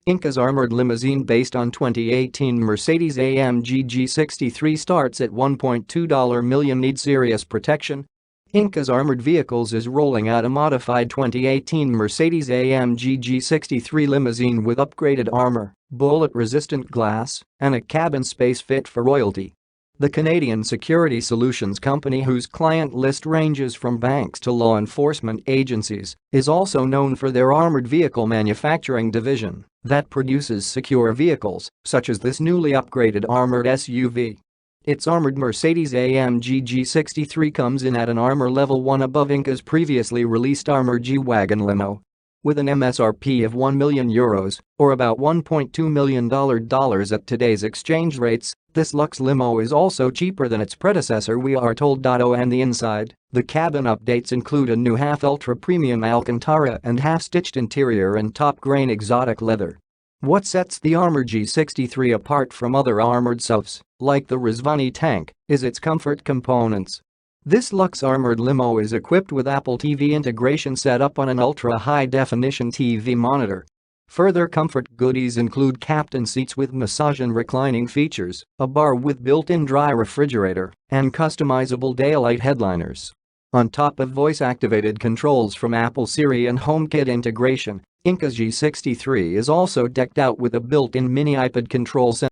Inkas armored limousine based on 2018 Mercedes-AMG G63 starts at $1.2 million. Need serious protection? Inkas Armored Vehicles is rolling out a modified 2018 Mercedes-AMG G63 limousine with upgraded armor, bullet-resistant glass, and a cabin space fit for royalty. The Canadian security solutions company, whose client list ranges from banks to law enforcement agencies, is also known for their armored vehicle manufacturing division that produces secure vehicles, such as this newly upgraded armored SUV. Its armored Mercedes-AMG G63 comes in at an armor level 1 above Inkas' previously released armored G-Wagon limo. With an MSRP of €1 million, or about $1.2 million at today's exchange rates, this luxe limo is also cheaper than its predecessor, we are told.On. And the inside, the cabin updates include a new half-ultra-premium Alcantara and half-stitched interior and top-grain exotic leather. What sets the armored G63 apart from other armored SUVs, like the Rezvani Tank, is its comfort components. This luxe armored limo is equipped with Apple TV integration set up on an ultra-high-definition TV monitor. Further comfort goodies include captain seats with massage and reclining features, a bar with built-in dry refrigerator, and customizable daylight headliners. On top of voice-activated controls from Apple Siri and HomeKit Integration, Inkas G63 is also decked out with a built-in mini iPad control center.